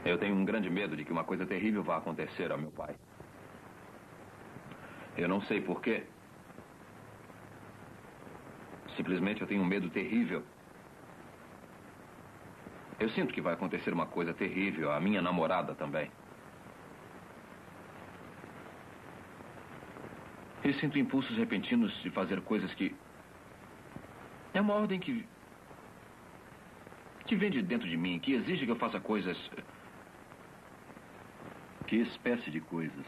Eu tenho um grande medo de que uma coisa terrível vá acontecer ao meu pai. Eu não sei porquê. Simplesmente eu tenho um medo terrível. Eu sinto que vai acontecer uma coisa terrível à minha namorada também. Eu sinto impulsos repentinos de fazer coisas que... É uma ordem que vem de dentro de mim, que exige que eu faça coisas... Que espécie de coisas?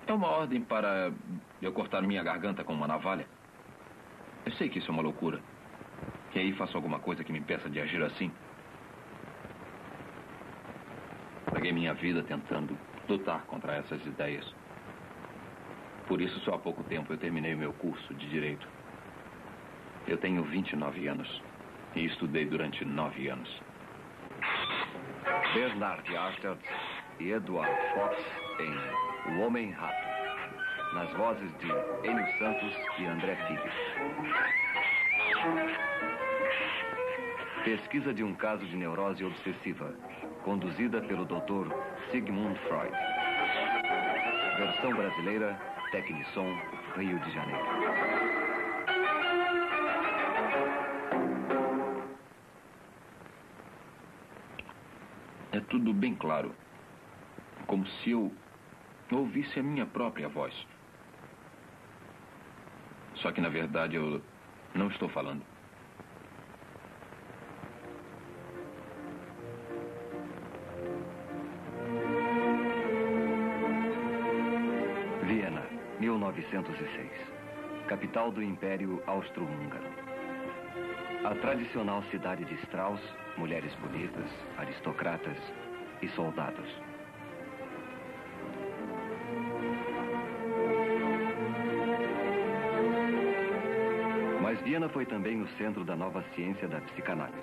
É uma ordem para eu cortar minha garganta com uma navalha. Eu sei que isso é uma loucura. E aí faço alguma coisa que me impeça de agir assim. Paguei minha vida tentando lutar contra essas ideias. Por isso, só há pouco tempo eu terminei o meu curso de Direito. Eu tenho 29 anos. E estudei durante 9 anos. Bernard Artaud e Edward Fox em O Homem-Rato. Nas vozes de Enio Santos e André Filho. Pesquisa de um caso de neurose obsessiva, conduzida pelo Dr. Sigmund Freud. Versão brasileira, Tecnissom, Rio de Janeiro. É tudo bem claro. Como se eu ouvisse a minha própria voz. Só que, na verdade, eu não estou falando. Viena, 1906. Capital do Império Austro-Húngaro. A tradicional cidade de Strauss, mulheres bonitas, aristocratas e soldados. Mas Viena foi também o centro da nova ciência da psicanálise.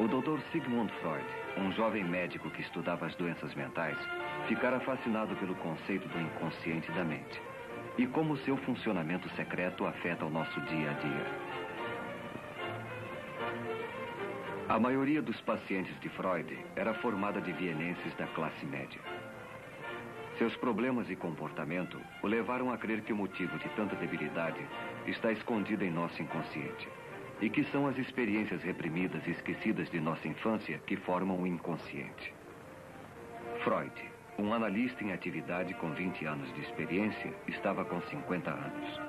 O Dr. Sigmund Freud, um jovem médico que estudava as doenças mentais, ficara fascinado pelo conceito do inconsciente da mente e como seu funcionamento secreto afeta o nosso dia a dia. A maioria dos pacientes de Freud era formada de vienenses da classe média. Seus problemas e comportamento o levaram a crer que o motivo de tanta debilidade está escondido em nosso inconsciente e que são as experiências reprimidas e esquecidas de nossa infância que formam o inconsciente. Freud, um analista em atividade com 20 anos de experiência, estava com 50 anos.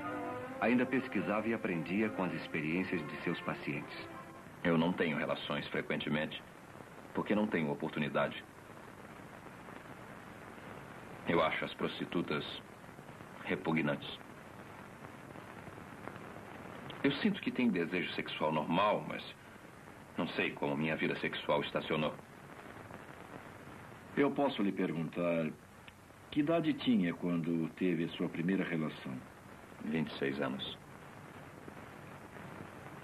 Ainda pesquisava e aprendia com as experiências de seus pacientes. Eu não tenho relações frequentemente, porque não tenho oportunidade. Eu acho as prostitutas repugnantes. Eu sinto que tenho desejo sexual normal, mas não sei como minha vida sexual estacionou. Eu posso lhe perguntar, que idade tinha quando teve a sua primeira relação? 26 anos.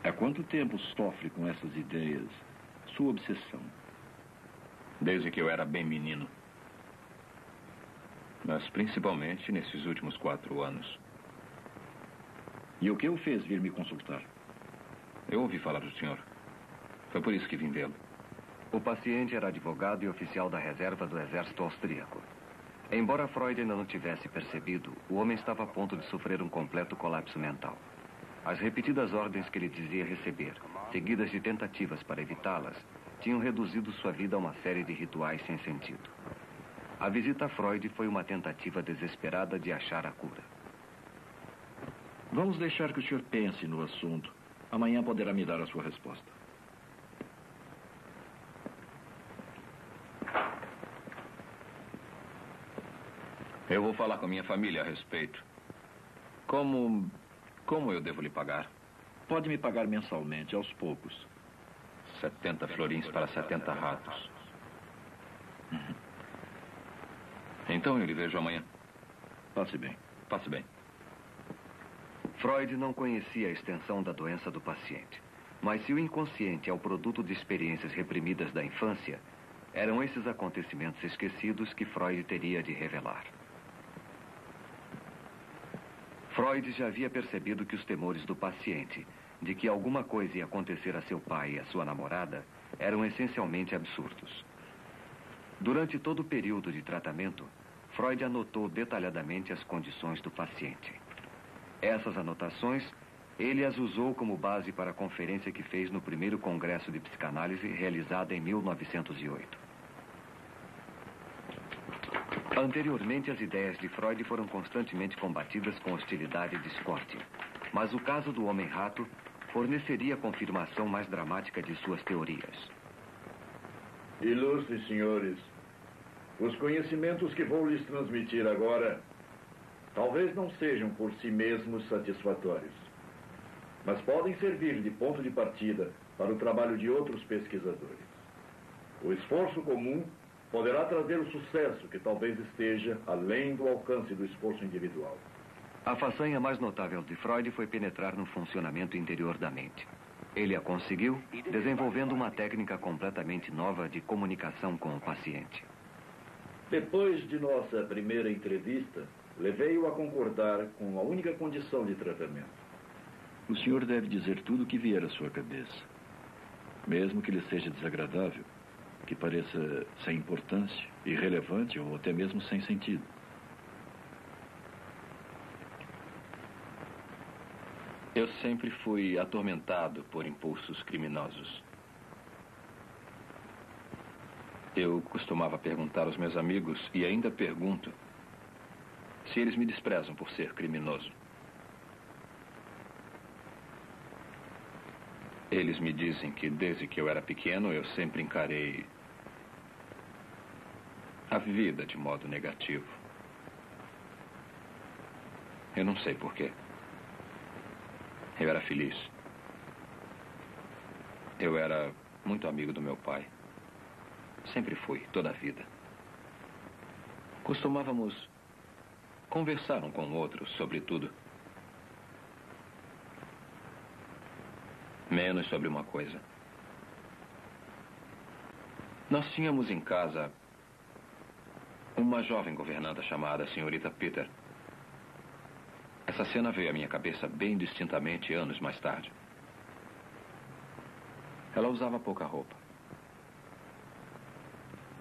Há quanto tempo sofre com essas ideias, sua obsessão? Desde que eu era bem menino. Mas principalmente nesses últimos 4 anos. E o que o fez vir me consultar? Eu ouvi falar do senhor. Foi por isso que vim vê-lo. O paciente era advogado e oficial da reserva do exército austríaco. Embora Freud ainda não tivesse percebido, o homem estava a ponto de sofrer um completo colapso mental. As repetidas ordens que ele dizia receber, seguidas de tentativas para evitá-las, tinham reduzido sua vida a uma série de rituais sem sentido. A visita a Freud foi uma tentativa desesperada de achar a cura. Vamos deixar que o senhor pense no assunto. Amanhã poderá me dar a sua resposta. Eu vou falar com a minha família a respeito. Como eu devo lhe pagar? Pode me pagar mensalmente, aos poucos. 70 florins para 70 ratos. Então eu lhe vejo amanhã. Passe bem. Passe bem. Freud não conhecia a extensão da doença do paciente. Mas se o inconsciente é o produto de experiências reprimidas da infância, eram esses acontecimentos esquecidos que Freud teria de revelar. Freud já havia percebido que os temores do paciente de que alguma coisa ia acontecer a seu pai e a sua namorada eram essencialmente absurdos. Durante todo o período de tratamento, Freud anotou detalhadamente as condições do paciente. Essas anotações, ele as usou como base para a conferência que fez no primeiro congresso de psicanálise realizada em 1908. Anteriormente, as ideias de Freud foram constantemente combatidas com hostilidade e discórdia. Mas o caso do homem-rato forneceria a confirmação mais dramática de suas teorias. Ilustres senhores, os conhecimentos que vou lhes transmitir agora talvez não sejam por si mesmos satisfatórios, mas podem servir de ponto de partida para o trabalho de outros pesquisadores. O esforço comum poderá trazer o sucesso que talvez esteja além do alcance do esforço individual. A façanha mais notável de Freud foi penetrar no funcionamento interior da mente. Ele a conseguiu desenvolvendo uma técnica completamente nova de comunicação com o paciente. Depois de nossa primeira entrevista, levei-o a concordar com a única condição de tratamento. O senhor deve dizer tudo o que vier à sua cabeça, mesmo que lhe seja desagradável, que pareça sem importância, irrelevante ou até mesmo sem sentido. Eu sempre fui atormentado por impulsos criminosos. Eu costumava perguntar aos meus amigos, e ainda pergunto, se eles me desprezam por ser criminoso. Eles me dizem que desde que eu era pequeno eu sempre encarei a vida de modo negativo. Eu não sei por quê. Eu era feliz. Eu era muito amigo do meu pai. Sempre fui, toda a vida. Costumávamos conversar um com o outro sobre tudo. Menos sobre uma coisa. Nós tínhamos em casa uma jovem governanta chamada Senhorita Peter. Essa cena veio à minha cabeça bem distintamente anos mais tarde. Ela usava pouca roupa.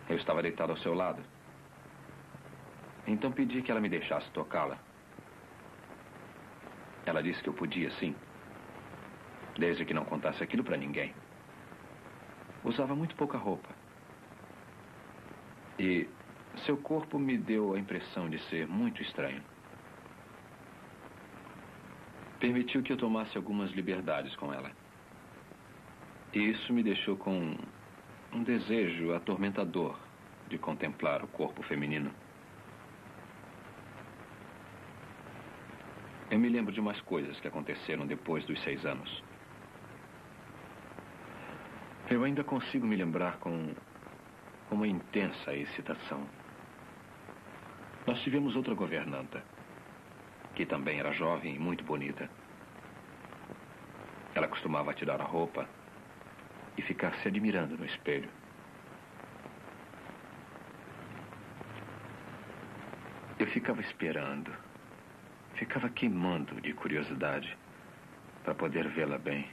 Eu estava deitado ao seu lado. Então pedi que ela me deixasse tocá-la. Ela disse que eu podia, sim. Desde que não contasse aquilo para ninguém. Usava muito pouca roupa. E seu corpo me deu a impressão de ser muito estranho. Permitiu que eu tomasse algumas liberdades com ela. E isso me deixou com um desejo atormentador de contemplar o corpo feminino. Eu me lembro de umas coisas que aconteceram depois dos 6 anos. Eu ainda consigo me lembrar com uma intensa excitação. Nós tivemos outra governanta, que também era jovem e muito bonita. Ela costumava tirar a roupa e ficar se admirando no espelho. Eu ficava esperando, ficava queimando de curiosidade para poder vê-la bem.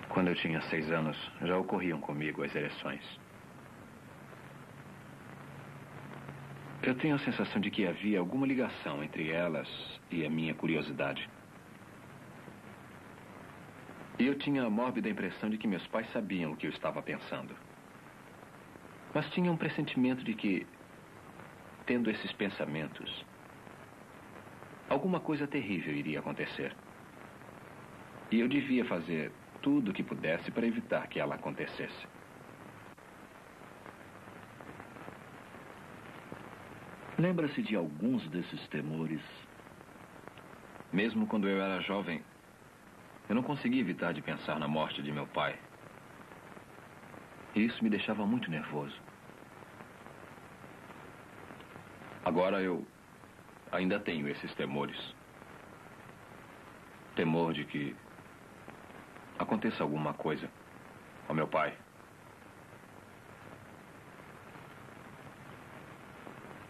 Quando eu tinha 6 anos, já ocorriam comigo as ereções. Eu tenho a sensação de que havia alguma ligação entre elas e a minha curiosidade. E eu tinha a mórbida impressão de que meus pais sabiam o que eu estava pensando. Mas tinha um pressentimento de que, tendo esses pensamentos, alguma coisa terrível iria acontecer. E eu devia fazer tudo o que pudesse para evitar que ela acontecesse. Lembra-se de alguns desses temores? Mesmo quando eu era jovem, eu não conseguia evitar de pensar na morte de meu pai. E isso me deixava muito nervoso. Agora eu ainda tenho esses temores. Temor de que aconteça alguma coisa ao meu pai.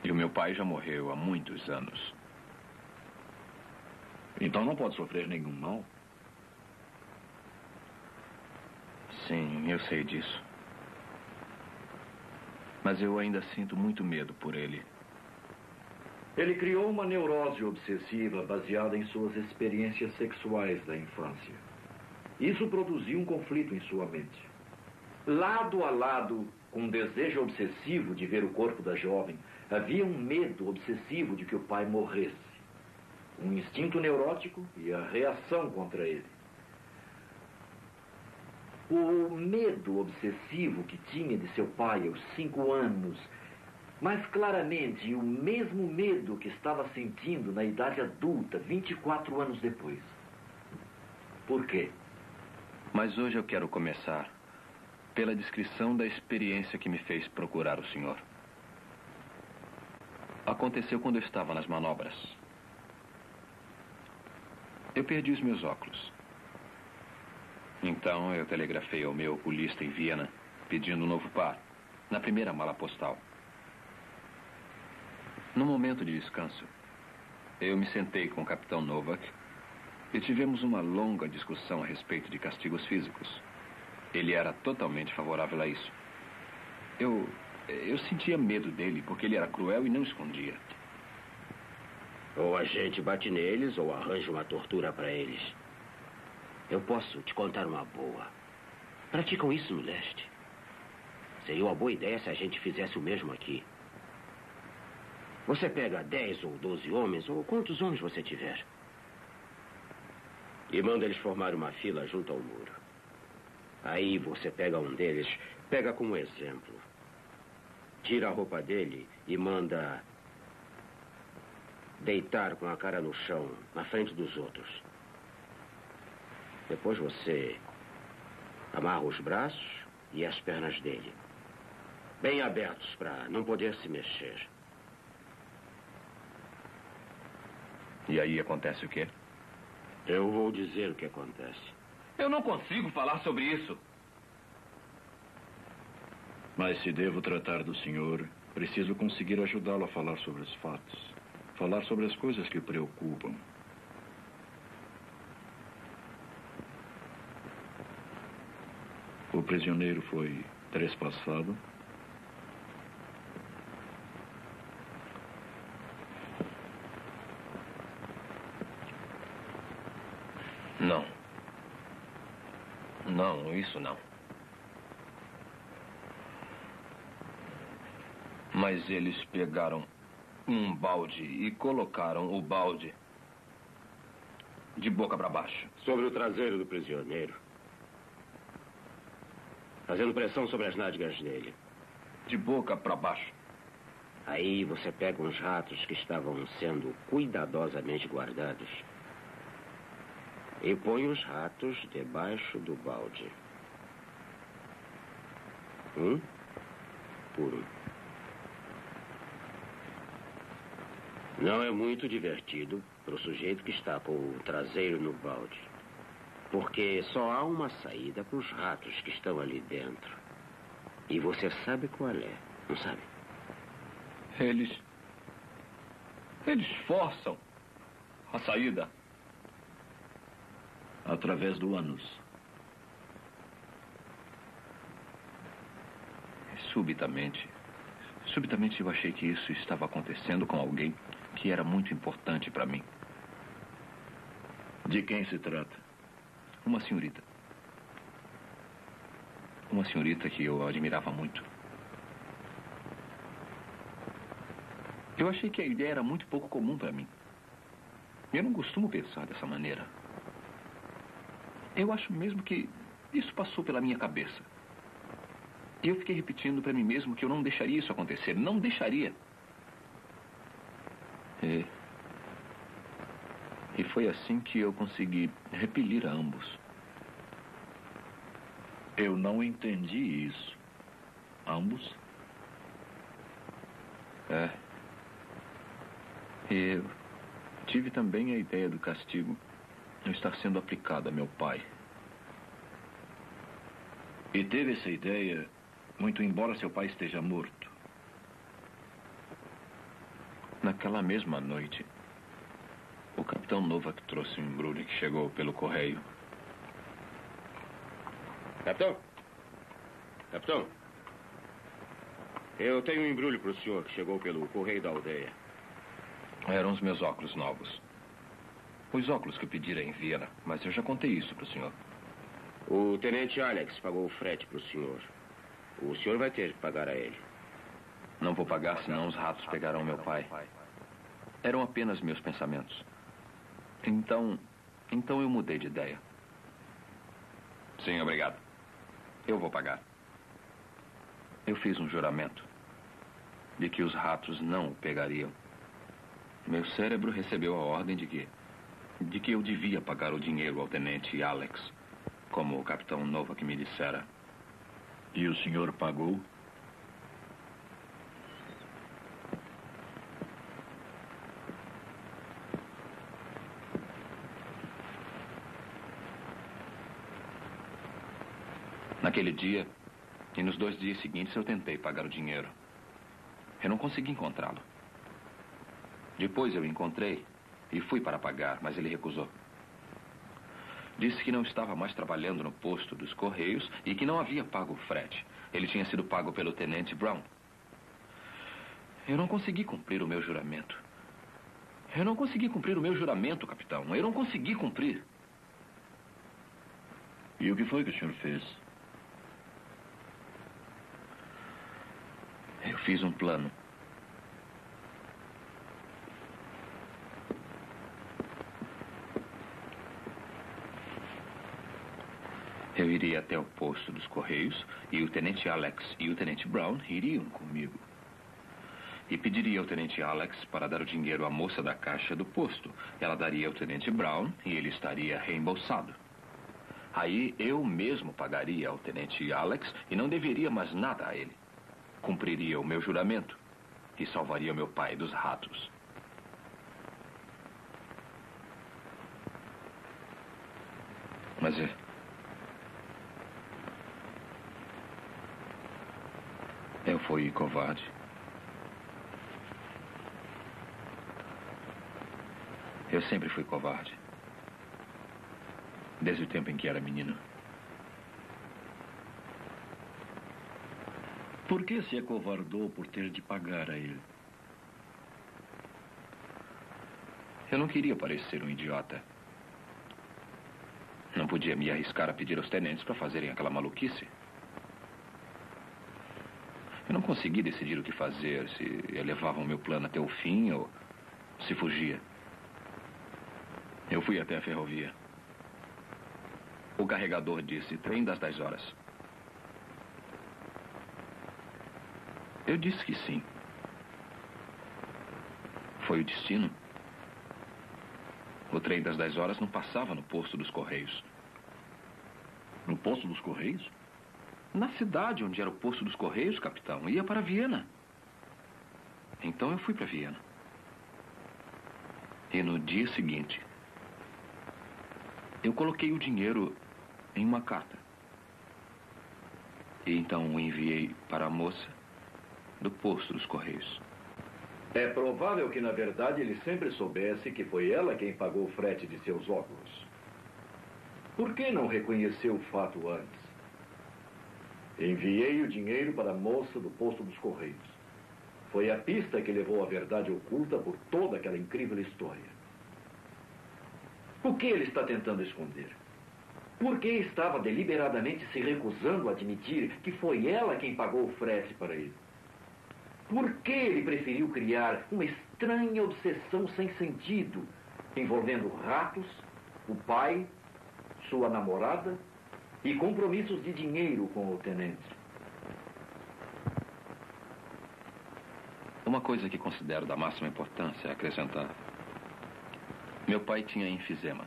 E o meu pai já morreu há muitos anos. Então não pode sofrer nenhum mal? Sim, eu sei disso. Mas eu ainda sinto muito medo por ele. Ele criou uma neurose obsessiva baseada em suas experiências sexuais da infância. Isso produziu um conflito em sua mente. Lado a lado com um desejo obsessivo de ver o corpo da jovem, havia um medo obsessivo de que o pai morresse. Um instinto neurótico e a reação contra ele. O medo obsessivo que tinha de seu pai aos 5 anos, mas claramente o mesmo medo que estava sentindo na idade adulta, 24 anos depois. Por quê? Mas hoje eu quero começar pela descrição da experiência que me fez procurar o senhor. Aconteceu quando eu estava nas manobras. Eu perdi os meus óculos. Então eu telegrafei ao meu oculista em Viena, pedindo um novo par, na primeira mala postal. No momento de descanso, eu me sentei com o capitão Novak e tivemos uma longa discussão a respeito de castigos físicos. Ele era totalmente favorável a isso. Eu sentia medo dele, porque ele era cruel e não escondia. Ou a gente bate neles, ou arranja uma tortura para eles. Eu posso te contar uma boa. Praticam isso no leste. Seria uma boa ideia se a gente fizesse o mesmo aqui. Você pega 10 ou 12 homens, ou quantos homens você tiver, e manda eles formar uma fila junto ao muro. Aí você pega um deles, pega como exemplo, tira a roupa dele e manda deitar com a cara no chão, na frente dos outros. Depois você amarra os braços e as pernas dele, bem abertos para não poder se mexer. E aí acontece o quê? Eu vou dizer o que acontece. Eu não consigo falar sobre isso. Mas se devo tratar do senhor, preciso conseguir ajudá-lo a falar sobre os fatos. Falar sobre as coisas que o preocupam. O prisioneiro foi trespassado. Não. Não, isso não. Mas eles pegaram um balde e colocaram o balde de boca para baixo. Sobre o traseiro do prisioneiro. Fazendo pressão sobre as nádegas dele. De boca para baixo. Aí você pega uns ratos que estavam sendo cuidadosamente guardados e põe os ratos debaixo do balde. Um por um. Não é muito divertido para o sujeito que está com o traseiro no balde, porque só há uma saída para os ratos que estão ali dentro. E você sabe qual é, não sabe? Eles forçam a saída. Através do ânus. Subitamente eu achei que isso estava acontecendo com alguém que era muito importante para mim. De quem se trata? Uma senhorita. Uma senhorita que eu admirava muito. Eu achei que a ideia era muito pouco comum para mim. Eu não costumo pensar dessa maneira. Eu acho mesmo que isso passou pela minha cabeça. E eu fiquei repetindo para mim mesmo que eu não deixaria isso acontecer. Não deixaria. E foi assim que eu consegui repelir a ambos. Eu não entendi isso. Ambos? É. E eu tive também a ideia do castigo não estar sendo aplicado a meu pai. E teve essa ideia, muito embora seu pai esteja morto. Naquela mesma noite, o capitão Novak trouxe um embrulho que chegou pelo correio. Capitão? Capitão? Eu tenho um embrulho para o senhor que chegou pelo correio da aldeia. Eram os meus óculos novos. Os óculos que eu pedira em Viena, mas eu já contei isso para o senhor. O tenente Alex pagou o frete para o senhor. O senhor vai ter que pagar a ele. Não vou pagar, senão os ratos pegarão meu pai. Eram apenas meus pensamentos. Então eu mudei de ideia. Sim, obrigado. Eu vou pagar. Eu fiz um juramento de que os ratos não o pegariam. Meu cérebro recebeu a ordem de que eu devia pagar o dinheiro ao tenente Alex, como o capitão Novak me dissera. E o senhor pagou? Naquele dia e nos 2 dias seguintes eu tentei pagar o dinheiro. Eu não consegui encontrá-lo. Depois eu o encontrei e fui para pagar, mas ele recusou. Disse que não estava mais trabalhando no posto dos Correios e que não havia pago o frete. Ele tinha sido pago pelo tenente Brown. Eu não consegui cumprir o meu juramento. Eu não consegui cumprir o meu juramento, capitão. Eu não consegui cumprir. E o que foi que o senhor fez? Eu fiz um plano. Eu iria até o posto dos Correios e o tenente Alex e o tenente Brown iriam comigo. E pediria ao tenente Alex para dar o dinheiro à moça da caixa do posto. Ela daria ao tenente Brown e ele estaria reembolsado. Aí eu mesmo pagaria ao tenente Alex e não deveria mais nada a ele. Cumpriria o meu juramento e salvaria meu pai dos ratos. Mas eu fui covarde. Eu sempre fui covarde. Desde o tempo em que era menino. Por que se acovardou por ter de pagar a ele? Eu não queria parecer um idiota. Não podia me arriscar a pedir aos tenentes para fazerem aquela maluquice. Eu não consegui decidir o que fazer, se eu levava o meu plano até o fim ou se fugia. Eu fui até a ferrovia. O carregador disse, trem das 10 horas. Eu disse que sim. Foi o destino. O trem das 10 horas não passava no posto dos Correios. No posto dos Correios? Na cidade onde era o posto dos Correios, capitão. Ia para Viena. Então eu fui para Viena. E no dia seguinte, eu coloquei o dinheiro em uma carta. E então o enviei para a moça do posto dos Correios. É provável que, na verdade, ele sempre soubesse que foi ela quem pagou o frete de seus óculos. Por que não reconheceu o fato antes? Enviei o dinheiro para a moça do posto dos Correios. Foi a pista que levou à verdade oculta por toda aquela incrível história. O que ele está tentando esconder? Por que estava deliberadamente se recusando a admitir que foi ela quem pagou o frete para ele? Por que ele preferiu criar uma estranha obsessão sem sentido, envolvendo ratos, o pai, sua namorada e compromissos de dinheiro com o tenente? Uma coisa que considero da máxima importância é acrescentar. Meu pai tinha enfisema.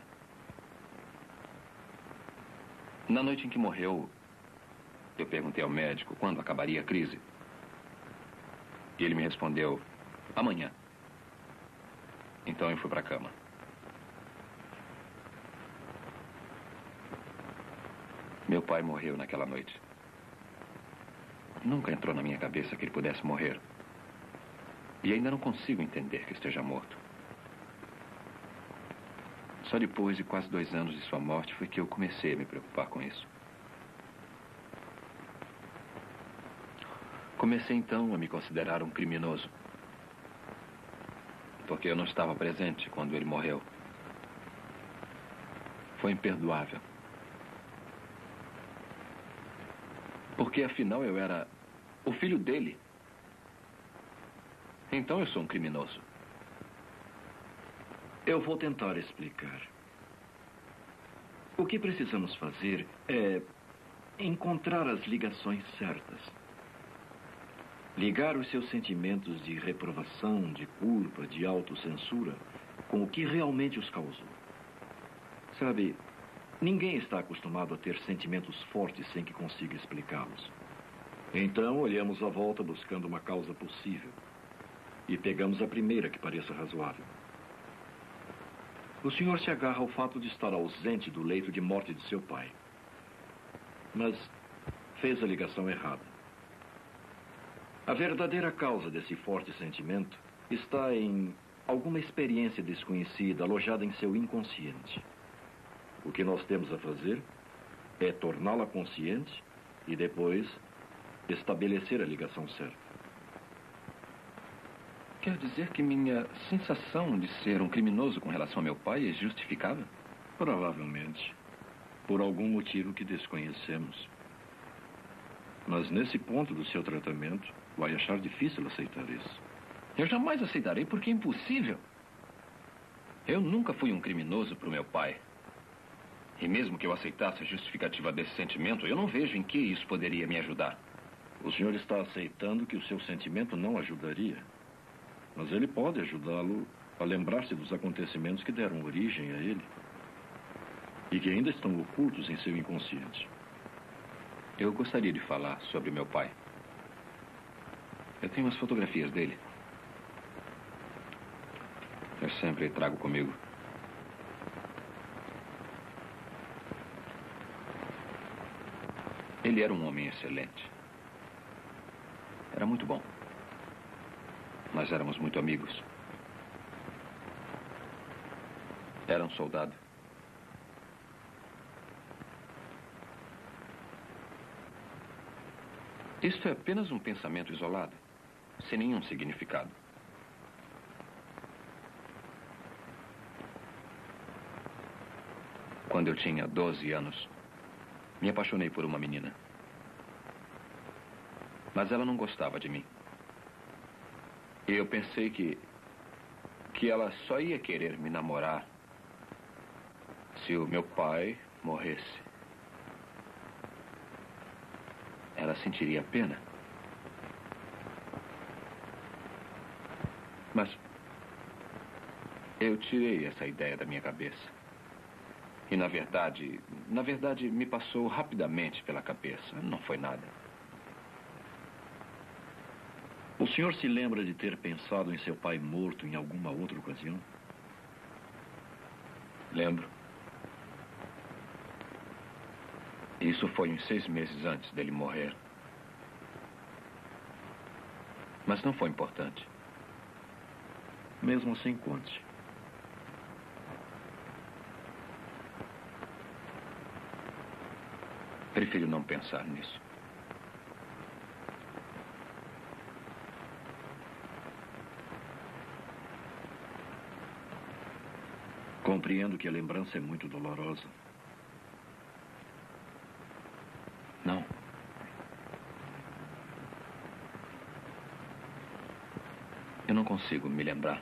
Na noite em que morreu, eu perguntei ao médico quando acabaria a crise. E ele me respondeu, amanhã. Então eu fui para a cama. Meu pai morreu naquela noite. Nunca entrou na minha cabeça que ele pudesse morrer. E ainda não consigo entender que esteja morto. Só depois de quase 2 anos de sua morte foi que eu comecei a me preocupar com isso. Comecei então a me considerar um criminoso. Porque eu não estava presente quando ele morreu. Foi imperdoável. Porque afinal eu era o filho dele. Então eu sou um criminoso. Eu vou tentar explicar. O que precisamos fazer é encontrar as ligações certas. Ligar os seus sentimentos de reprovação, de culpa, de autocensura com o que realmente os causou. Sabe, ninguém está acostumado a ter sentimentos fortes sem que consiga explicá-los. Então, olhamos à volta buscando uma causa possível. E pegamos a primeira que pareça razoável. O senhor se agarra ao fato de estar ausente do leito de morte de seu pai. Mas fez a ligação errada. A verdadeira causa desse forte sentimento está em alguma experiência desconhecida alojada em seu inconsciente. O que nós temos a fazer é torná-la consciente e depois estabelecer a ligação certa. Quer dizer que minha sensação de ser um criminoso com relação ao meu pai é justificável? Provavelmente. Por algum motivo que desconhecemos. Mas nesse ponto do seu tratamento, vai achar difícil aceitar isso. Eu jamais aceitarei porque é impossível. Eu nunca fui um criminoso para o meu pai. E mesmo que eu aceitasse a justificativa desse sentimento, eu não vejo em que isso poderia me ajudar. O senhor está aceitando que o seu sentimento não ajudaria. Mas ele pode ajudá-lo a lembrar-se dos acontecimentos que deram origem a ele. E que ainda estão ocultos em seu inconsciente. Eu gostaria de falar sobre meu pai. Eu tenho umas fotografias dele. Eu sempre trago comigo. Ele era um homem excelente. Era muito bom. Nós éramos muito amigos. Era um soldado. Isto é apenas um pensamento isolado, sem nenhum significado. Quando eu tinha 12 anos, me apaixonei por uma menina. Mas ela não gostava de mim. E eu pensei que ela só ia querer me namorar se o meu pai morresse. Ela sentiria pena. Mas eu tirei essa ideia da minha cabeça. E na verdade, me passou rapidamente pela cabeça. Não foi nada. O senhor se lembra de ter pensado em seu pai morto em alguma outra ocasião? Lembro. Isso foi uns 6 meses antes dele morrer. Mas não foi importante. Mesmo assim, conte. Prefiro não pensar nisso. Compreendo que a lembrança é muito dolorosa. Não. Eu não consigo me lembrar.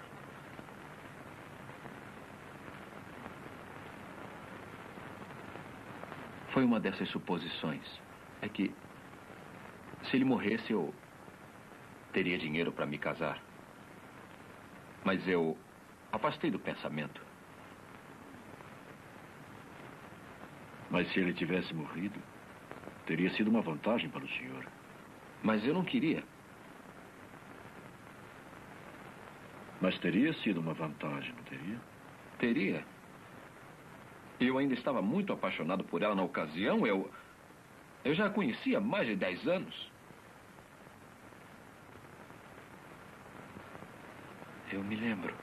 Foi uma dessas suposições. É que, se ele morresse, eu teria dinheiro para me casar. Mas eu afastei do pensamento. Mas se ele tivesse morrido, teria sido uma vantagem para o senhor. Mas eu não queria. Mas teria sido uma vantagem, não teria? Teria. Eu ainda estava muito apaixonado por ela na ocasião. Eu já a conhecia há mais de 10 anos. Eu me lembro.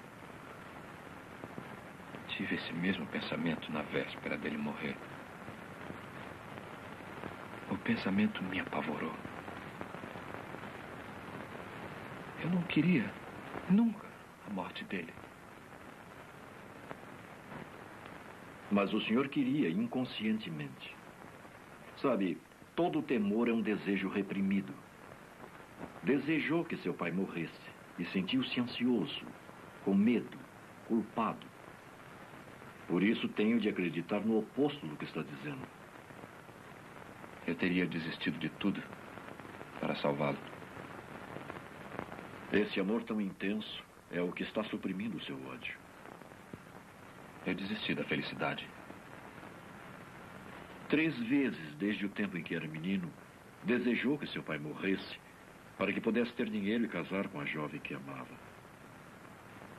Tive esse mesmo pensamento na véspera dele morrer. O pensamento me apavorou. Eu não queria, nunca, a morte dele. Mas o senhor queria inconscientemente. Sabe, todo temor é um desejo reprimido. Desejou que seu pai morresse e sentiu-se ansioso, com medo, culpado. Por isso tenho de acreditar no oposto do que está dizendo. Eu teria desistido de tudo para salvá-lo. Esse amor tão intenso é o que está suprimindo o seu ódio. Eu desisti da felicidade. 3 vezes, desde o tempo em que era menino, desejou que seu pai morresse para que pudesse ter dinheiro e casar com a jovem que amava.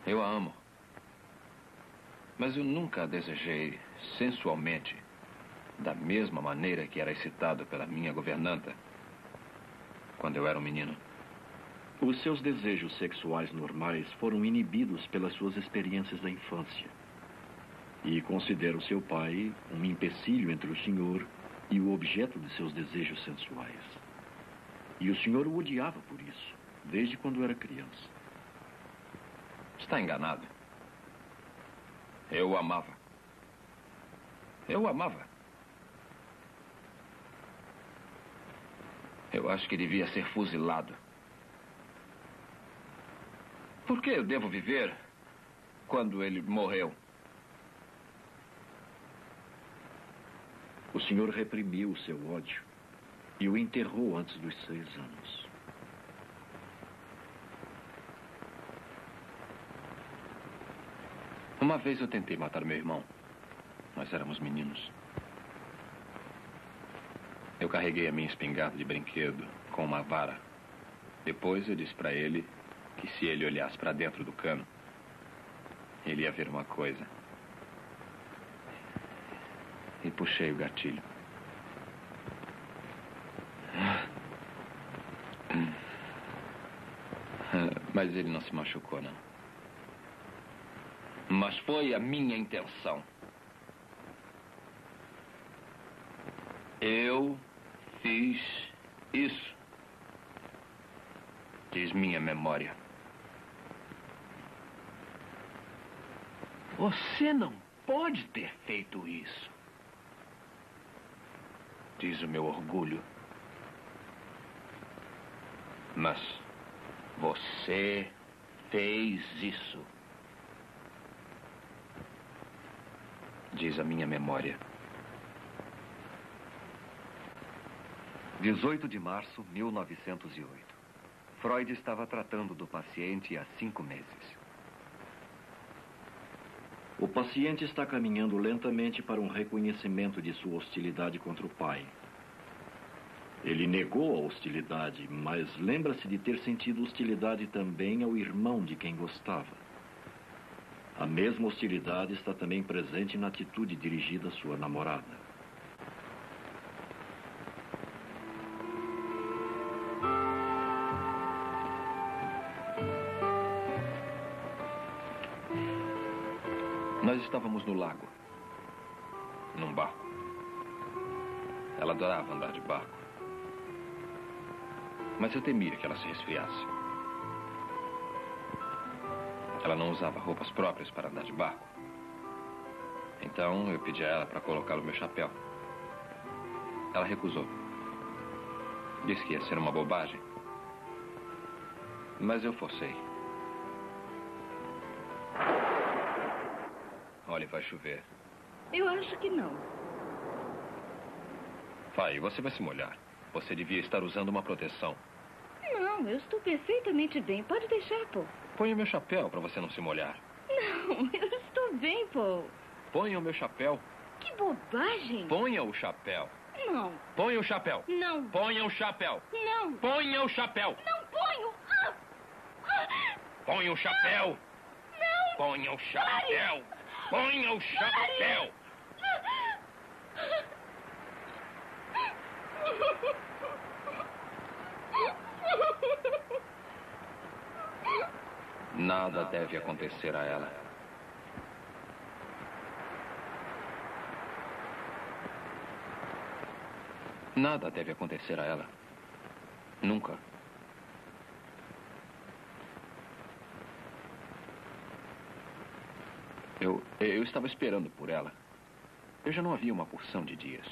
Eu a amo. Mas eu nunca a desejei sensualmente, da mesma maneira que era excitado pela minha governanta quando eu era um menino. Os seus desejos sexuais normais foram inibidos pelas suas experiências da infância. E considera o seu pai um empecilho entre o senhor e o objeto de seus desejos sensuais. E o senhor o odiava por isso, desde quando era criança. Está enganado. Eu o amava. Eu o amava. Eu acho que devia ser fuzilado. Por que eu devo viver quando ele morreu? O senhor reprimiu o seu ódio e o enterrou antes dos 6 anos. Uma vez eu tentei matar meu irmão. Nós éramos meninos. Eu carreguei a minha espingarda de brinquedo com uma vara. Depois eu disse para ele que se ele olhasse para dentro do cano, ele ia ver uma coisa. E puxei o gatilho. Mas ele não se machucou, não. Mas foi a minha intenção. Eu fiz isso, diz minha memória. Você não pode ter feito isso, diz o meu orgulho. Mas você fez isso, diz a minha memória. 18 de março de 1908. Freud estava tratando do paciente há 5 meses. O paciente está caminhando lentamente para um reconhecimento de sua hostilidade contra o pai. Ele negou a hostilidade, mas lembra-se de ter sentido hostilidade também ao irmão de quem gostava. A mesma hostilidade está também presente na atitude dirigida à sua namorada. Nós estávamos no lago, num barco. Ela adorava andar de barco. Mas eu temia que ela se resfriasse. Ela não usava roupas próprias para andar de barco. Então eu pedi a ela para colocar o meu chapéu. Ela recusou. Disse que ia ser uma bobagem. Mas eu forcei. Olha, vai chover. Eu acho que não. Vai, você vai se molhar. Você devia estar usando uma proteção. Não, eu estou perfeitamente bem. Pode deixar, Paul. Ponha o meu chapéu para você não se molhar. Não, eu estou bem, Paul. Ponha o meu chapéu. Que bobagem. Ponha o chapéu. Não. Ponha o chapéu. Não. Ponha o chapéu. Não. Ponha o chapéu. Não ponho. Ponha o chapéu. Não. Ponha o chapéu. Ponha o chapéu. Nada deve acontecer a ela. Nada deve acontecer a ela. Nunca. Eu estava esperando por ela. Eu já não havia uma porção de dias.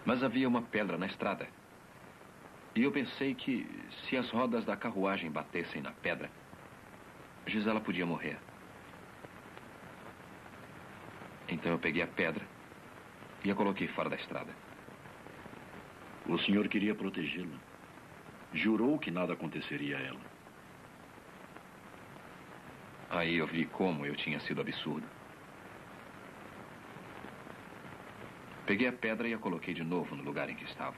Mas havia uma pedra na estrada. E eu pensei que se as rodas da carruagem batessem na pedra, Gisela podia morrer. Então eu peguei a pedra e a coloquei fora da estrada. O senhor queria protegê-la. Jurou que nada aconteceria a ela. Aí eu vi como eu tinha sido absurdo. Peguei a pedra e a coloquei de novo no lugar em que estava.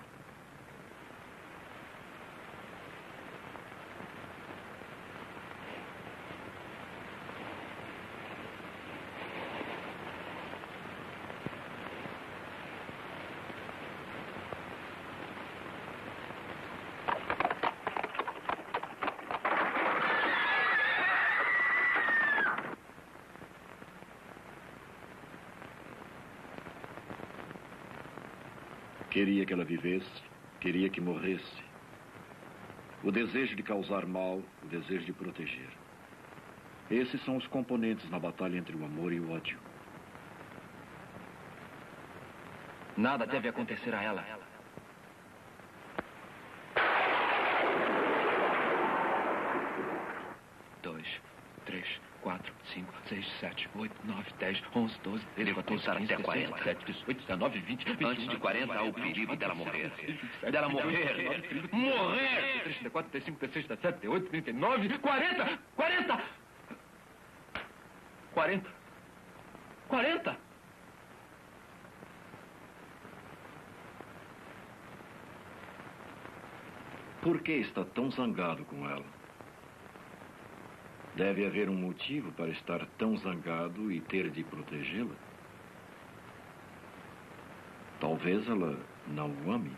Queria que ela vivesse, queria que morresse. O desejo de causar mal, o desejo de proteger. Esses são os componentes na batalha entre o amor e o ódio. Nada deve acontecer a ela. Dois, 3, 4, 5, 6, 7, 8, 9, 10, 11, 12, 13, 14, 15, 16, 17, 18, 19, 20, 21. Antes de 40 há o perigo dela morrer. Dela morrer. Morrer! 34, 35, 36, 37, 38, 39, 40! 40! 40! 40! Por que está tão zangado com ela? Deve haver um motivo para estar tão zangado e ter de protegê-la. Talvez ela não o ame.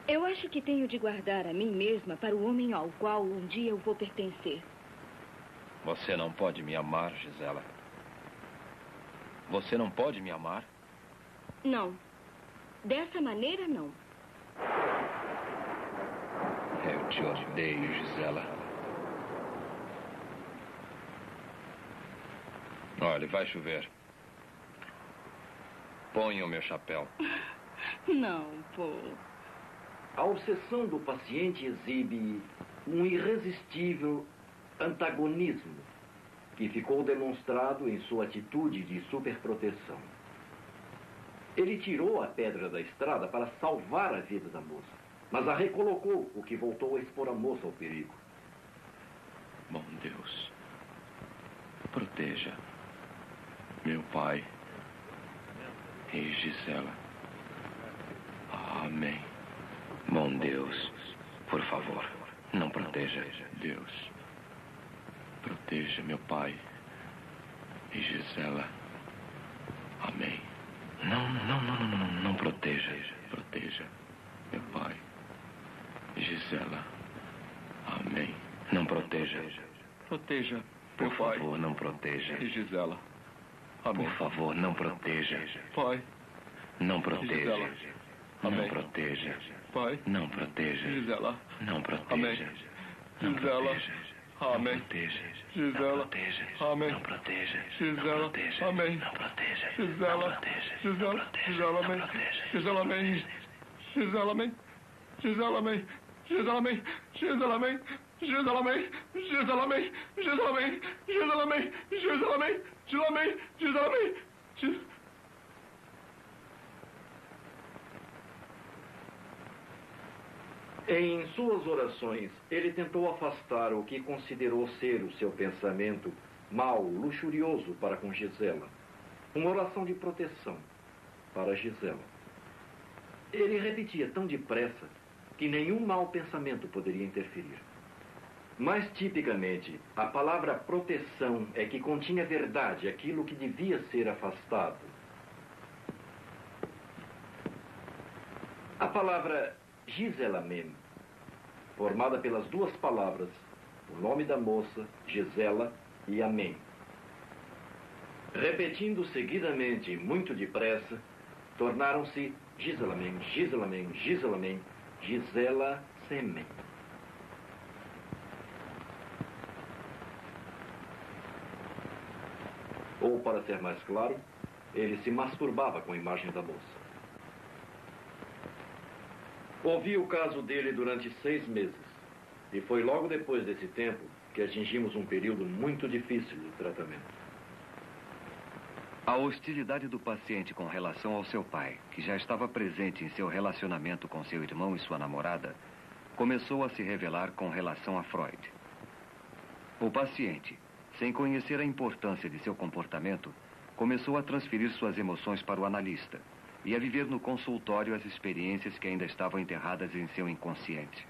Eu acho que tenho de guardar a mim mesma para o homem ao qual um dia eu vou pertencer. Você não pode me amar, Gisela. Você não pode me amar? Não. Dessa maneira, não. Eu te odeio, Gisela. Olha, vai chover. Ponha o meu chapéu. Não, Paul. A obsessão do paciente exibe um irresistível antagonismo que ficou demonstrado em sua atitude de superproteção. Ele tirou a pedra da estrada para salvar a vida da moça, mas a recolocou, o que voltou a expor a moça ao perigo. Bom Deus, proteja meu pai e Gisela. Amém. Bom Deus, por favor, não proteja. Deus, proteja meu pai e Gisela. Amém. Não proteja. Proteja meu pai e Gisela. Amém. Não proteja. Proteja, por favor, não proteja. E Gisela. Amém. Por favor, não proteja. Pai. Não proteja. Não proteja. Pai. Não proteja. Gisela. Não proteja. Não proteja. Amém. Gisela. Amém. Não proteja. Gisela. Amém. Não proteja. Gisela. Gisela. Amém. Gisela. Amém. Gisela. Amém. Gisela. Amém. Gisela. Amém. Gisela. Amém. Gisela. Amém. Gisela. Amém. Gisela. Amém. Gisela. Amém. Gisela. Amém. Gisela. Amém. Gisela. Amém. Em suas orações, ele tentou afastar o que considerou ser o seu pensamento mau, luxurioso para com Gisela. Uma oração de proteção para Gisela. Ele repetia tão depressa que nenhum mau pensamento poderia interferir. Mais tipicamente, a palavra proteção é que continha verdade, aquilo que devia ser afastado. A palavra Gisela mesmo formada pelas duas palavras, o nome da moça, Gisela e Amém. Repetindo seguidamente e muito depressa, tornaram-se Giselamen, Giselamen, Giselamen, Gisela Semen. Ou, para ser mais claro, ele se masturbava com a imagem da moça. Ouvi o caso dele durante 6 meses. E foi logo depois desse tempo que atingimos um período muito difícil de tratamento. A hostilidade do paciente com relação ao seu pai, que já estava presente em seu relacionamento com seu irmão e sua namorada, começou a se revelar com relação a Freud. O paciente, sem conhecer a importância de seu comportamento, começou a transferir suas emoções para o analista e a viver no consultório as experiências que ainda estavam enterradas em seu inconsciente.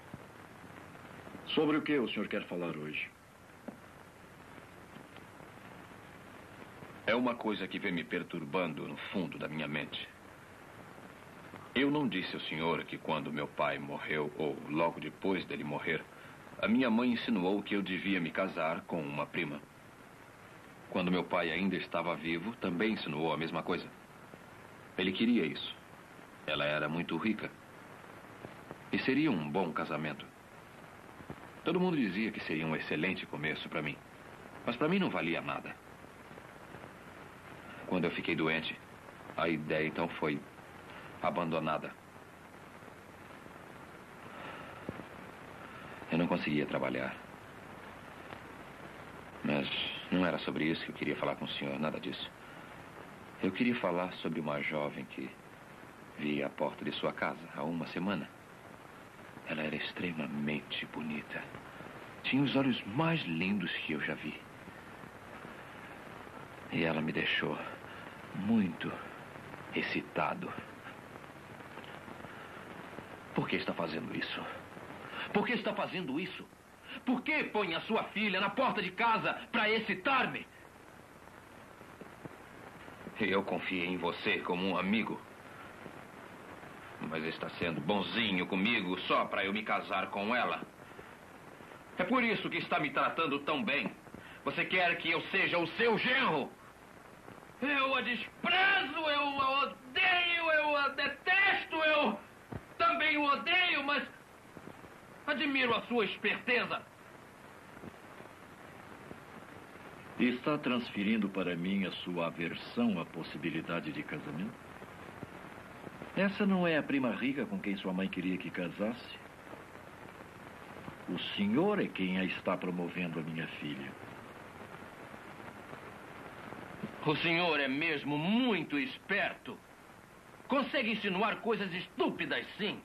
Sobre o que o senhor quer falar hoje? É uma coisa que vem me perturbando no fundo da minha mente. Eu não disse ao senhor que quando meu pai morreu, ou logo depois dele morrer, a minha mãe insinuou que eu devia me casar com uma prima. Quando meu pai ainda estava vivo, também insinuou a mesma coisa. Ele queria isso. Ela era muito rica. E seria um bom casamento. Todo mundo dizia que seria um excelente começo para mim. Mas para mim não valia nada. Quando eu fiquei doente, a ideia então foi abandonada. Eu não conseguia trabalhar. Mas não era sobre isso que eu queria falar com o senhor, nada disso. Eu queria falar sobre uma jovem que vi à porta de sua casa há uma semana. Ela era extremamente bonita. Tinha os olhos mais lindos que eu já vi. E ela me deixou muito excitado. Por que está fazendo isso? Por que está fazendo isso? Por que põe a sua filha na porta de casa para excitar-me? Eu confiei em você como um amigo. Mas está sendo bonzinho comigo só para eu me casar com ela. É por isso que está me tratando tão bem. Você quer que eu seja o seu genro? Eu a desprezo, eu a odeio, eu a detesto, eu também o odeio, mas admiro a sua esperteza. Está transferindo para mim a sua aversão à possibilidade de casamento? Essa não é a prima rica com quem sua mãe queria que casasse? O senhor é quem a está promovendo a minha filha. O senhor é mesmo muito esperto. Consegue insinuar coisas estúpidas, sim.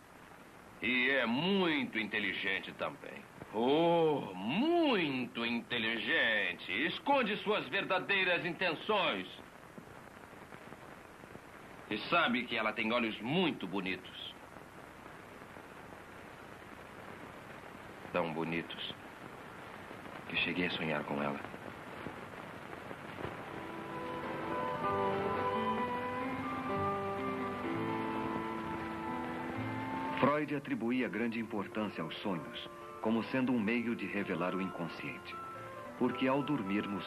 E é muito inteligente também. Oh, muito inteligente. Esconde suas verdadeiras intenções. E sabe que ela tem olhos muito bonitos. Tão bonitos que cheguei a sonhar com ela. Freud atribuía grande importância aos sonhos, como sendo um meio de revelar o inconsciente. Porque ao dormirmos,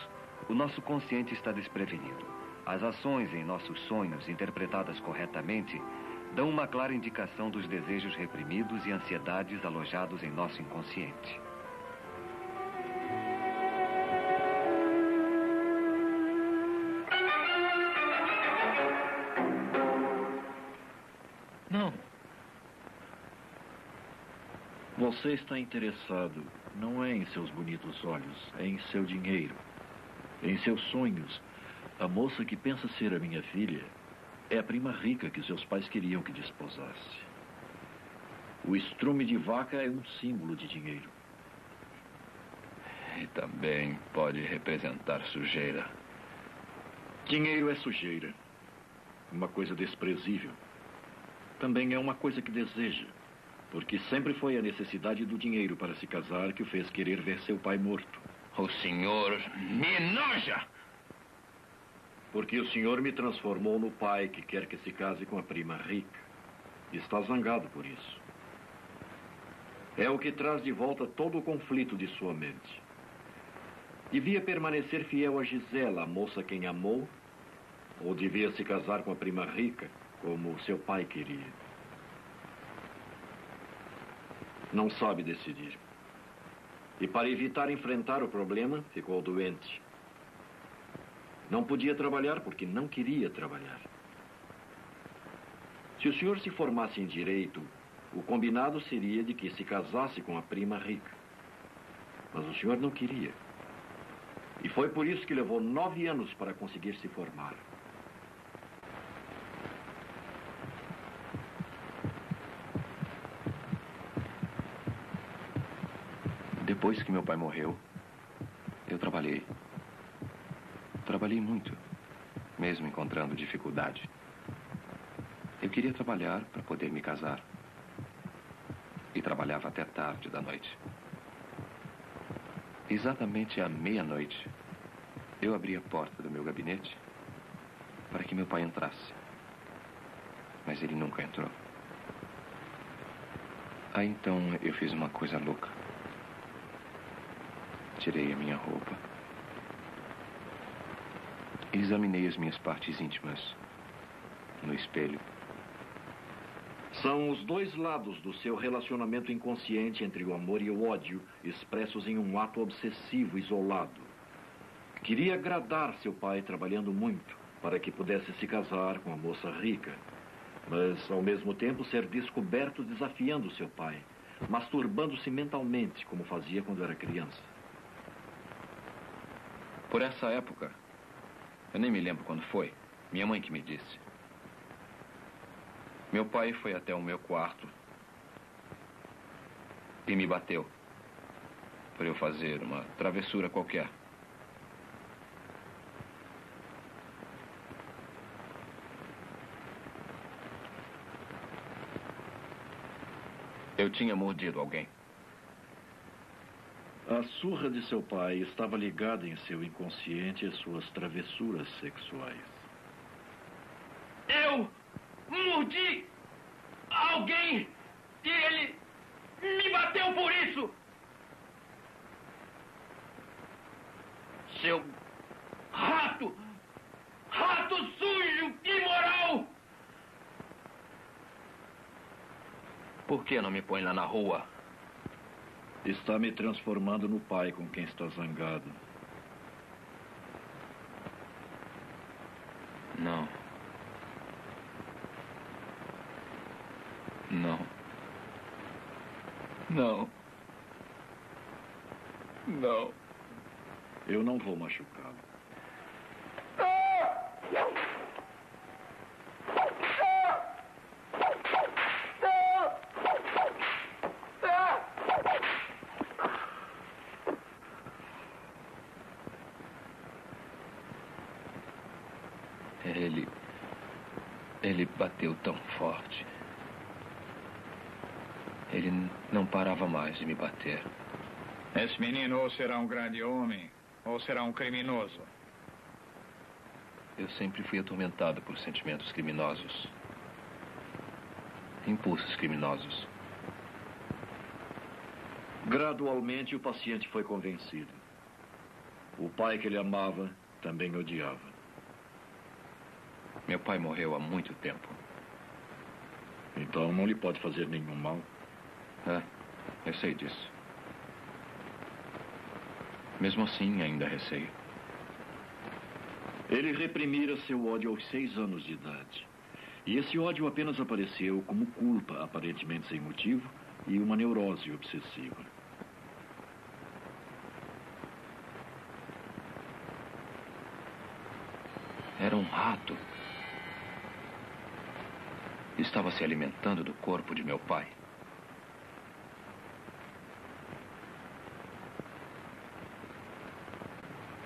o nosso consciente está desprevenido. As ações em nossos sonhos, interpretadas corretamente, dão uma clara indicação dos desejos reprimidos e ansiedades alojados em nosso inconsciente. Não. Você está interessado não é em seus bonitos olhos, é em seu dinheiro. Em seus sonhos, a moça que pensa ser a minha filha é a prima rica que seus pais queriam que desposasse. O estrume de vaca é um símbolo de dinheiro. E também pode representar sujeira. Dinheiro é sujeira. Uma coisa desprezível. Também é uma coisa que deseja. Porque sempre foi a necessidade do dinheiro para se casar que o fez querer ver seu pai morto. O senhor me enoja! Porque o senhor me transformou no pai que quer que se case com a prima rica. E está zangado por isso. É o que traz de volta todo o conflito de sua mente. Devia permanecer fiel a Gisela, a moça quem amou, ou devia se casar com a prima rica, como seu pai queria? Não sabe decidir. E para evitar enfrentar o problema, ficou doente. Não podia trabalhar porque não queria trabalhar. Se o senhor se formasse em direito, o combinado seria de que se casasse com a prima rica. Mas o senhor não queria. E foi por isso que levou 9 anos para conseguir se formar. Depois que meu pai morreu, eu trabalhei. Trabalhei muito, mesmo encontrando dificuldade. Eu queria trabalhar para poder me casar. E trabalhava até tarde da noite. Exatamente à meia-noite, eu abri a porta do meu gabinete para que meu pai entrasse. Mas ele nunca entrou. Aí então eu fiz uma coisa louca. Tirei a minha roupa. Examinei as minhas partes íntimas no espelho. São os dois lados do seu relacionamento inconsciente entre o amor e o ódio, expressos em um ato obsessivo isolado. Queria agradar seu pai trabalhando muito, para que pudesse se casar com a moça rica, mas ao mesmo tempo ser descoberto desafiando seu pai, masturbando-se mentalmente, como fazia quando era criança. Por essa época, eu nem me lembro quando foi, minha mãe que me disse. Meu pai foi até o meu quarto e me bateu por eu fazer uma travessura qualquer. Eu tinha mordido alguém. A surra de seu pai estava ligada em seu inconsciente às suas travessuras sexuais. Eu mordi alguém e ele me bateu por isso. Seu rato! Rato sujo, imoral! Por que não me põe lá na rua? Está me transformando no pai com quem está zangado. Não. Não. Não. Não. Eu não vou machucá-lo. Ele bateu tão forte. Ele não parava mais de me bater. Esse menino ou será um grande homem, ou será um criminoso. Eu sempre fui atormentado por sentimentos criminosos. Impulsos criminosos. Gradualmente, o paciente foi convencido. O pai que ele amava também odiava. Meu pai morreu há muito tempo. Então não lhe pode fazer nenhum mal. Eu sei disso. Mesmo assim, ainda receio. Ele reprimira seu ódio aos 6 anos de idade. E esse ódio apenas apareceu como culpa, aparentemente sem motivo, e uma neurose obsessiva. Era um rato. Estava se alimentando do corpo de meu pai.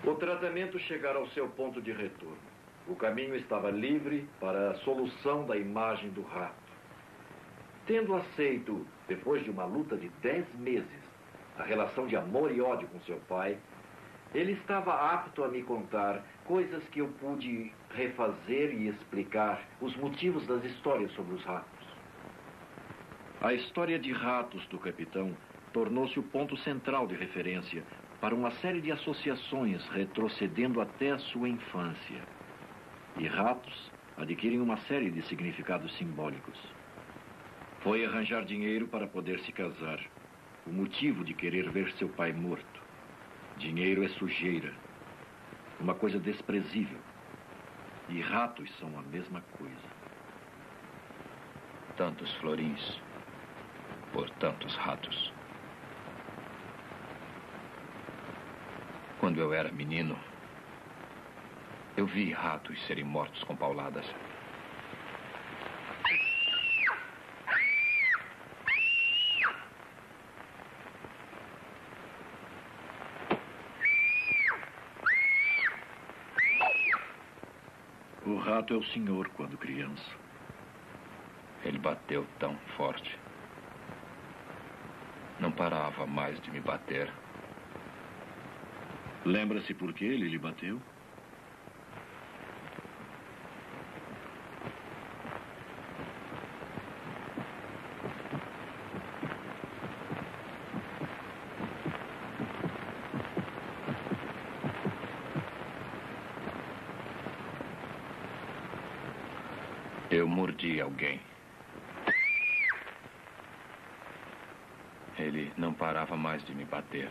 O tratamento chegara ao seu ponto de retorno. O caminho estava livre para a solução da imagem do rato. Tendo aceito, depois de uma luta de 10 meses, a relação de amor e ódio com seu pai, ele estava apto a me contar coisas que eu pude refazer e explicar os motivos das histórias sobre os ratos. A história de ratos do capitão tornou-se o ponto central de referência para uma série de associações retrocedendo até a sua infância. E ratos adquirem uma série de significados simbólicos. Foi arranjar dinheiro para poder se casar. O motivo de querer ver seu pai morto. Dinheiro é sujeira. Uma coisa desprezível. E ratos são a mesma coisa. Tantos florins por tantos ratos. Quando eu era menino, eu vi ratos serem mortos com pauladas. O rato é o senhor quando criança. Ele bateu tão forte. Não parava mais de me bater. Lembra-se por que ele lhe bateu? Eu mordi alguém. Ele não parava mais de me bater.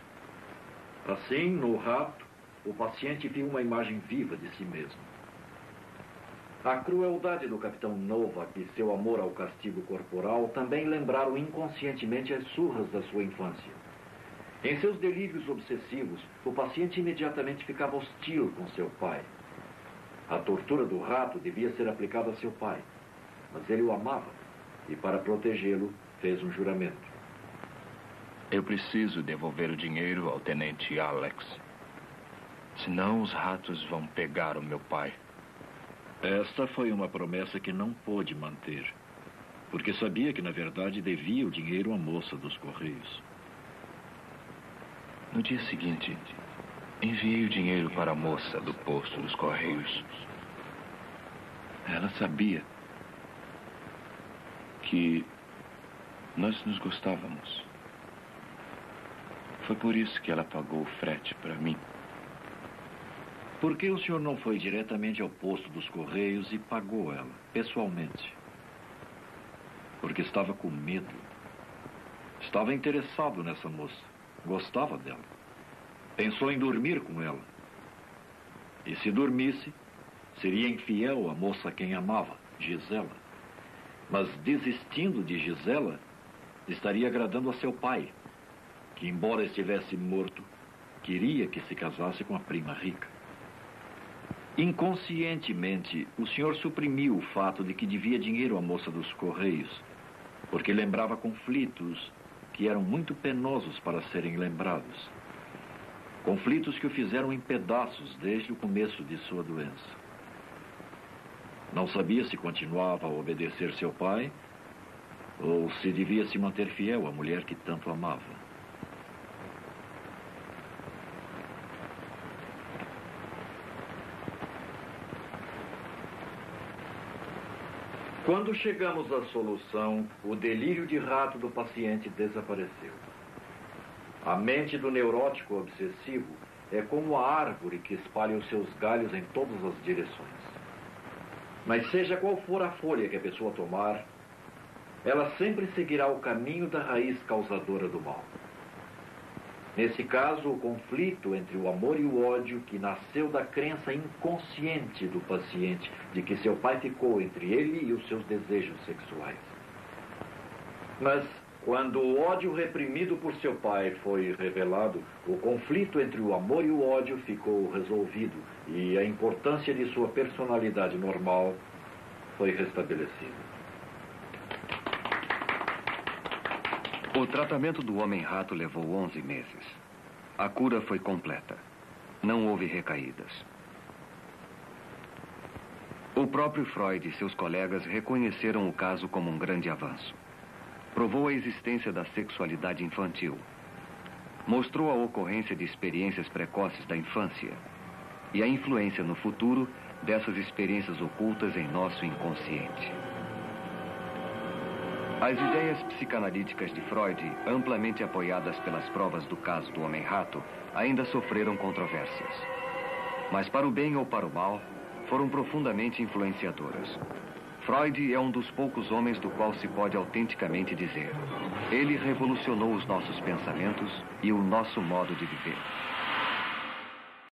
Assim, no rato, o paciente viu uma imagem viva de si mesmo. A crueldade do capitão Novak e seu amor ao castigo corporal também lembraram inconscientemente as surras da sua infância. Em seus delírios obsessivos, o paciente imediatamente ficava hostil com seu pai. A tortura do rato devia ser aplicada a seu pai, mas ele o amava e, para protegê-lo, fez um juramento. Eu preciso devolver o dinheiro ao tenente Alex. Senão os ratos vão pegar o meu pai. Esta foi uma promessa que não pôde manter, porque sabia que, na verdade, devia o dinheiro à moça dos Correios. No dia seguinte, enviei o dinheiro para a moça do posto dos Correios. Ela sabia que nós nos gostávamos. Foi por isso que ela pagou o frete para mim. Por que o senhor não foi diretamente ao posto dos Correios e pagou ela, pessoalmente? Porque estava com medo. Estava interessado nessa moça. Gostava dela. Pensou em dormir com ela. E se dormisse, seria infiel à moça a quem amava, Gisela. Mas desistindo de Gisela, estaria agradando a seu pai, que, embora estivesse morto, queria que se casasse com a prima rica. Inconscientemente, o senhor suprimiu o fato de que devia dinheiro à moça dos Correios, porque lembrava conflitos que eram muito penosos para serem lembrados. Conflitos que o fizeram em pedaços desde o começo de sua doença. Não sabia se continuava a obedecer seu pai ou se devia se manter fiel à mulher que tanto amava. Quando chegamos à solução, o delírio de rato do paciente desapareceu. A mente do neurótico obsessivo é como a árvore que espalha os seus galhos em todas as direções. Mas seja qual for a folha que a pessoa tomar, ela sempre seguirá o caminho da raiz causadora do mal. Nesse caso, o conflito entre o amor e o ódio que nasceu da crença inconsciente do paciente de que seu pai ficou entre ele e os seus desejos sexuais. Mas, quando o ódio reprimido por seu pai foi revelado, o conflito entre o amor e o ódio ficou resolvido e a importância de sua personalidade normal foi restabelecida. O tratamento do homem-rato levou 11 meses. A cura foi completa. Não houve recaídas. O próprio Freud e seus colegas reconheceram o caso como um grande avanço. Provou a existência da sexualidade infantil. Mostrou a ocorrência de experiências precoces da infância e a influência no futuro dessas experiências ocultas em nosso inconsciente. As ideias psicanalíticas de Freud, amplamente apoiadas pelas provas do caso do Homem-Rato, ainda sofreram controvérsias. Mas para o bem ou para o mal, foram profundamente influenciadoras. Freud é um dos poucos homens do qual se pode autenticamente dizer: ele revolucionou os nossos pensamentos e o nosso modo de viver.